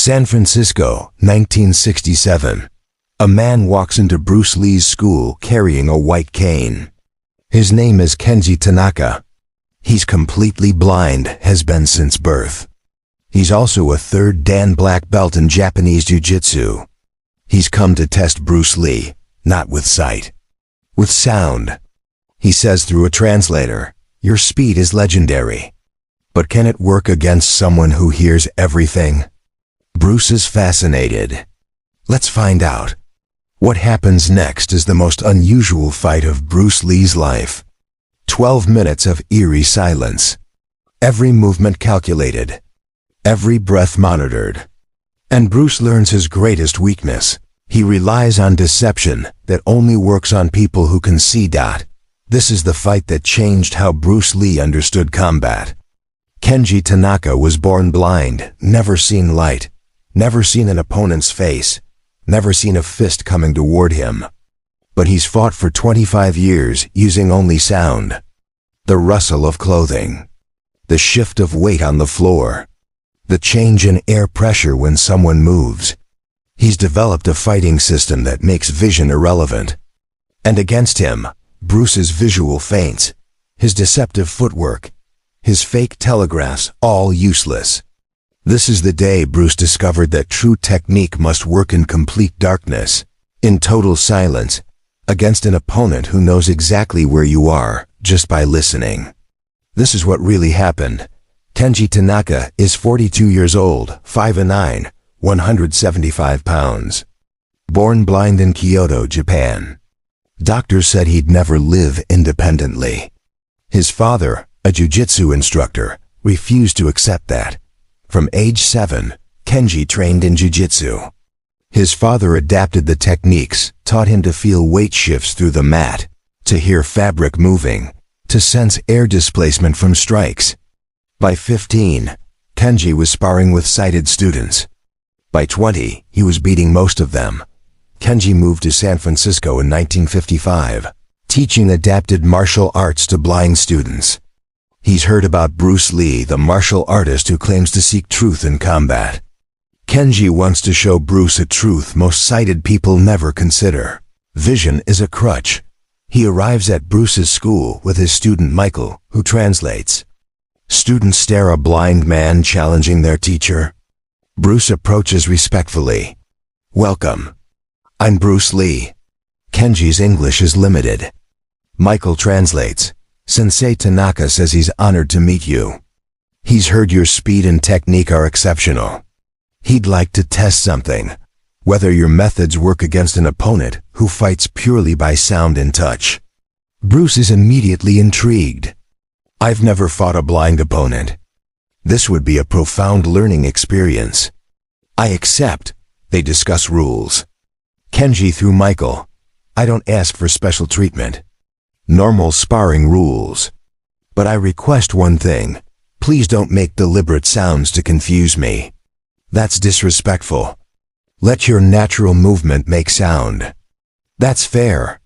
San Francisco, 1967. A man walks into Bruce Lee's school carrying a white cane. His name is Kenji Tanaka. He's completely blind, has been since birth. He's also a third Dan black belt in Japanese jujitsu. He's come to test Bruce Lee, not with sight, with sound. He says through a translator, "Your speed is legendary. But can it work against someone who hears everything?" Bruce is fascinated. Let's find out. What happens next is the most unusual fight of Bruce Lee's life. 12 minutes of eerie silence. Every movement calculated. Every breath monitored. And Bruce learns his greatest weakness. He relies on deception that only works on people who can see. This is the fight that changed how Bruce Lee understood combat. Kenji Tanaka was born blind, never seen light, never seen an opponent's face, never seen a fist coming toward him. But he's fought for 25 years using only sound. The rustle of clothing. The shift of weight on the floor. The change in air pressure when someone moves. He's developed a fighting system that makes vision irrelevant. And against him, Bruce's visual feints, his deceptive footwork, his fake telegraphs, all useless. This is the day Bruce discovered that true technique must work in complete darkness, in total silence, against an opponent who knows exactly where you are, just by listening. This is what really happened. Kenji Tanaka is 42 years old, 5'9", 175 pounds. Born blind in Kyoto, Japan. Doctors said he'd never live independently. His father, a jujitsu instructor, refused to accept that. From age 7, Kenji trained in jujitsu. His father adapted the techniques, taught him to feel weight shifts through the mat, to hear fabric moving, to sense air displacement from strikes. By 15, Kenji was sparring with sighted students. By 20, he was beating most of them. Kenji moved to San Francisco in 1955, teaching adapted martial arts to blind students. He's heard about Bruce Lee, the martial artist who claims to seek truth in combat. Kenji wants to show Bruce a truth most sighted people never consider. Vision is a crutch. He arrives at Bruce's school with his student Michael, who translates. Students stare a blind man challenging their teacher. Bruce approaches respectfully. "Welcome. I'm Bruce Lee." Kenji's English is limited. Michael translates. "Sensei Tanaka says he's honored to meet you. He's heard your speed and technique are exceptional. He'd like to test something, whether your methods work against an opponent who fights purely by sound and touch." Bruce is immediately intrigued. "I've never fought a blind opponent. This would be a profound learning experience." "I accept." They discuss rules. Kenji through Michael. "I don't ask for special treatment. Normal sparring rules. But I request one thing. Please don't make deliberate sounds to confuse me. That's disrespectful. Let your natural movement make sound." "That's fair."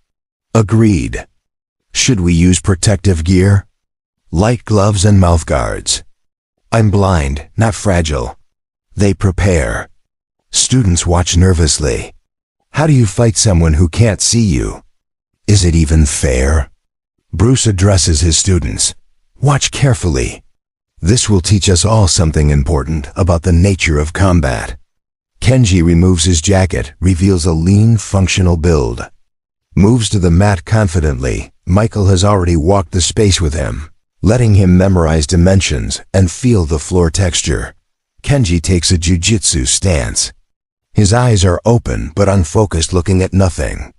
"Agreed." "Should we use protective gear? Light gloves and mouth guards." "I'm blind, not fragile." They prepare. Students watch nervously. How do you fight someone who can't see you? Is it even fair? Bruce addresses his students. "Watch carefully. This will teach us all something important about the nature of combat." Kenji removes his jacket, reveals a lean, functional build. Moves to the mat confidently. Michael has already walked the space with him, letting him memorize dimensions and feel the floor texture. Kenji takes a jujitsu stance. His eyes are open but unfocused, looking at nothing.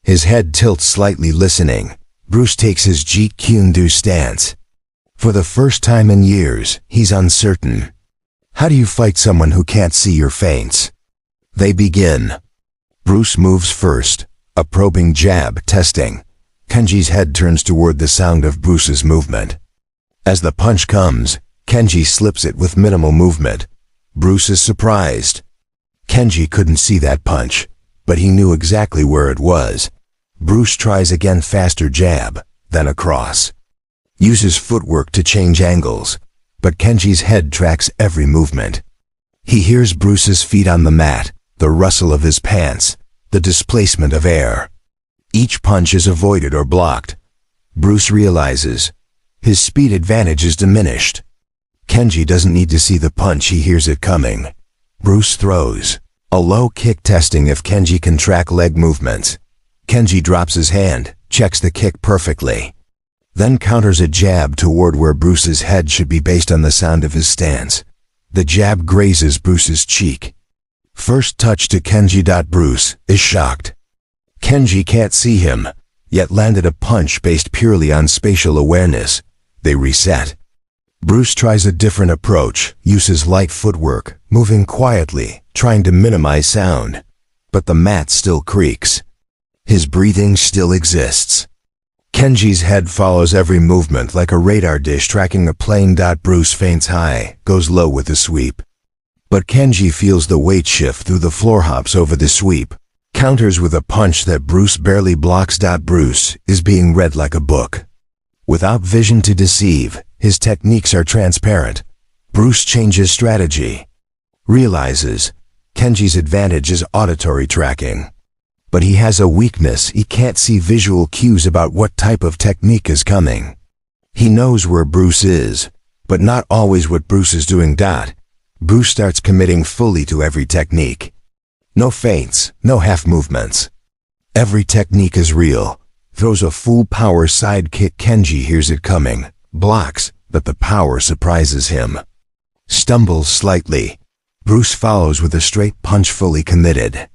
His head tilts slightly, listening. Bruce takes his Jeet Kune Do stance. For the first time in years, he's uncertain. How do you fight someone who can't see your feints? They begin. Bruce moves first, a probing jab, testing. Kenji's head turns toward the sound of Bruce's movement. As the punch comes, Kenji slips it with minimal movement. Bruce is surprised. Kenji couldn't see that punch, but he knew exactly where it was. Bruce tries again, faster jab, then a cross. Uses footwork to change angles, but Kenji's head tracks every movement. He hears Bruce's feet on the mat, the rustle of his pants, the displacement of air. Each punch is avoided or blocked. Bruce realizes his speed advantage is diminished. Kenji doesn't need to see the punch, he hears it coming. Bruce throws a low kick, testing if Kenji can track leg movements. Kenji drops his hand, checks the kick perfectly, then counters a jab toward where Bruce's head should be based on the sound of his stance. The jab grazes Bruce's cheek. First touch to Kenji. Bruce is shocked. Kenji can't see him, yet landed a punch based purely on spatial awareness. They reset. Bruce tries a different approach, uses light footwork, moving quietly, trying to minimize sound. But the mat still creaks. His breathing still exists. Kenji's head follows every movement like a radar dish tracking a plane. Bruce feints high, goes low with the sweep. But Kenji feels the weight shift through the floor, hops over the sweep, counters with a punch that Bruce barely blocks. Bruce is being read like a book. Without vision to deceive, his techniques are transparent. Bruce changes strategy. Realizes Kenji's advantage is auditory tracking. But he has a weakness, he can't see visual cues about what type of technique is coming. He knows where Bruce is, but not always what Bruce is doing. Bruce starts committing fully to every technique. No feints, no half movements. Every technique is real. Throws a full power side kick. Kenji hears it coming, blocks, but the power surprises him. Stumbles slightly. Bruce follows with a straight punch, fully committed.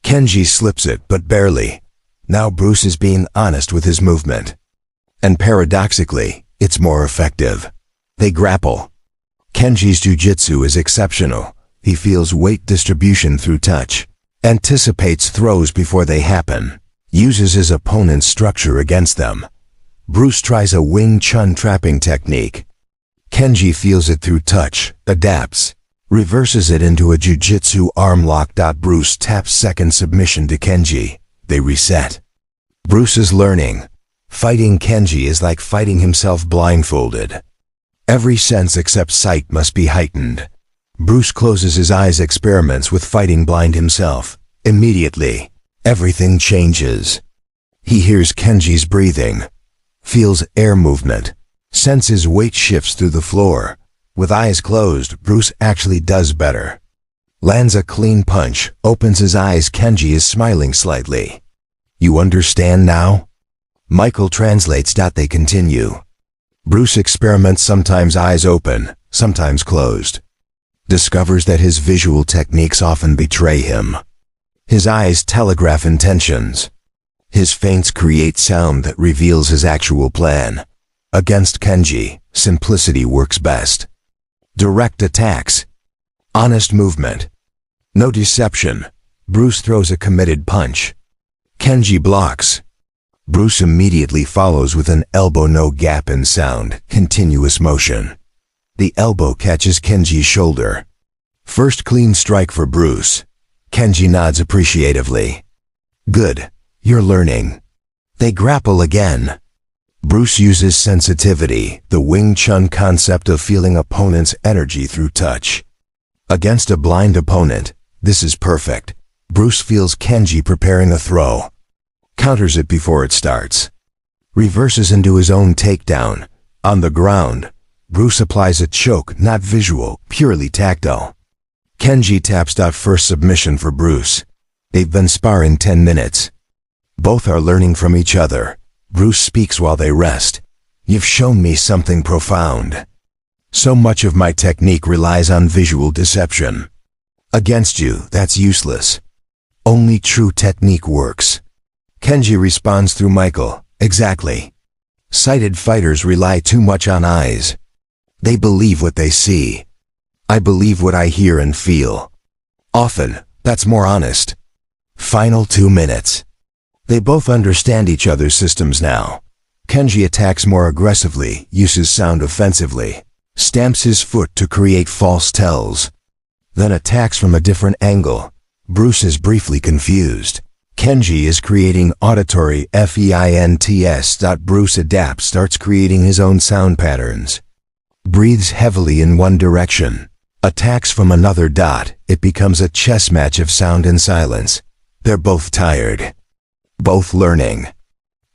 Kenji slips it, but barely. Now Bruce is being honest with his movement. And paradoxically, it's more effective. They grapple. Kenji's jujitsu is exceptional. He feels weight distribution through touch, anticipates throws before they happen, uses his opponent's structure against them. Bruce tries a Wing Chun trapping technique. Kenji feels it through touch, adapts, reverses it into a jujitsu arm lock. Bruce taps second submission to Kenji. They reset. Bruce is learning. Fighting Kenji is like fighting himself blindfolded. Every sense except sight must be heightened. Bruce closes his eyes, experiments with fighting blind himself. Immediately, everything changes. He hears Kenji's breathing, feels air movement, senses weight shifts through the floor. With eyes closed, Bruce actually does better. Lands a clean punch, opens his eyes. Kenji is smiling slightly. You understand now? Michael translates. They continue. Bruce experiments, sometimes eyes open, sometimes closed. Discovers that his visual techniques often betray him. His eyes telegraph intentions. His feints create sound that reveals his actual plan. Against Kenji, simplicity works best. Direct attacks. Honest movement. No deception. Bruce throws a committed punch. Kenji blocks. Bruce immediately follows with an elbow, no gap in sound, continuous motion. The elbow catches Kenji's shoulder. First clean strike for Bruce. Kenji nods appreciatively. Good, you're learning. They grapple again. Bruce uses sensitivity, the Wing Chun concept of feeling opponent's energy through touch. Against a blind opponent, this is perfect. Bruce feels Kenji preparing a throw. Counters it before it starts. Reverses into his own takedown. On the ground, Bruce applies a choke, not visual, purely tactile. Kenji taps. First submission for Bruce. They've been sparring 10 minutes. Both are learning from each other. Bruce speaks while they rest. You've shown me something profound. So much of my technique relies on visual deception. Against you, that's useless. Only true technique works. Kenji responds through Michael. Exactly. Sighted fighters rely too much on eyes. They believe what they see. I believe what I hear and feel. Often, that's more honest. Final 2 minutes. They both understand each other's systems now. Kenji attacks more aggressively, uses sound offensively, stamps his foot to create false tells, then attacks from a different angle. Bruce is briefly confused. Kenji is creating auditory feints. Bruce adapts, starts creating his own sound patterns. Breathes heavily in one direction. Attacks from another dot, it becomes a chess match of sound and silence. They're both tired. Both learning.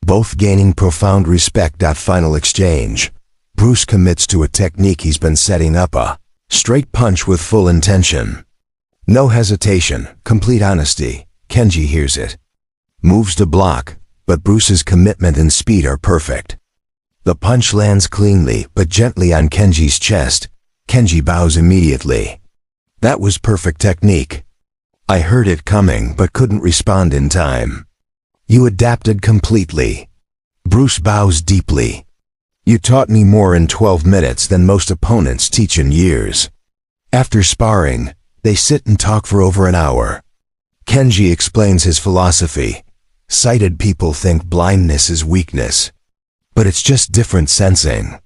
Both gaining profound respect. Final exchange. Bruce commits to a technique he's been setting up, a straight punch with full intention. No hesitation, complete honesty. Kenji hears it. Moves to block, but Bruce's commitment and speed are perfect. The punch lands cleanly but gently on Kenji's chest. Kenji bows immediately. That was perfect technique. I heard it coming but couldn't respond in time. You adapted completely. Bruce bows deeply. You taught me more in 12 minutes than most opponents teach in years. After sparring, they sit and talk for over an hour. Kenji explains his philosophy. Sighted people think blindness is weakness. But it's just different sensing.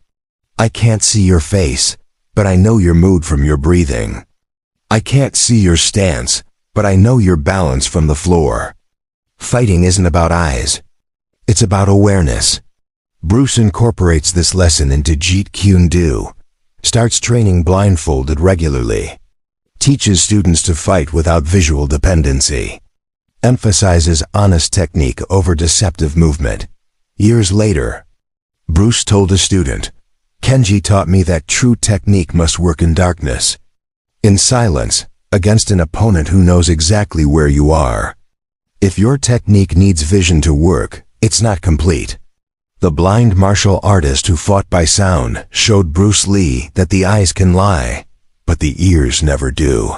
I can't see your face, but I know your mood from your breathing. I can't see your stance, but I know your balance from the floor. Fighting isn't about eyes. It's about awareness. Bruce incorporates this lesson into Jeet Kune Do. Starts training blindfolded regularly. Teaches students to fight without visual dependency. Emphasizes honest technique over deceptive movement. Years later, Bruce told a student, Kenji taught me that true technique must work in darkness. In silence, against an opponent who knows exactly where you are. If your technique needs vision to work, it's not complete. The blind martial artist who fought by sound showed Bruce Lee that the eyes can lie, but the ears never do.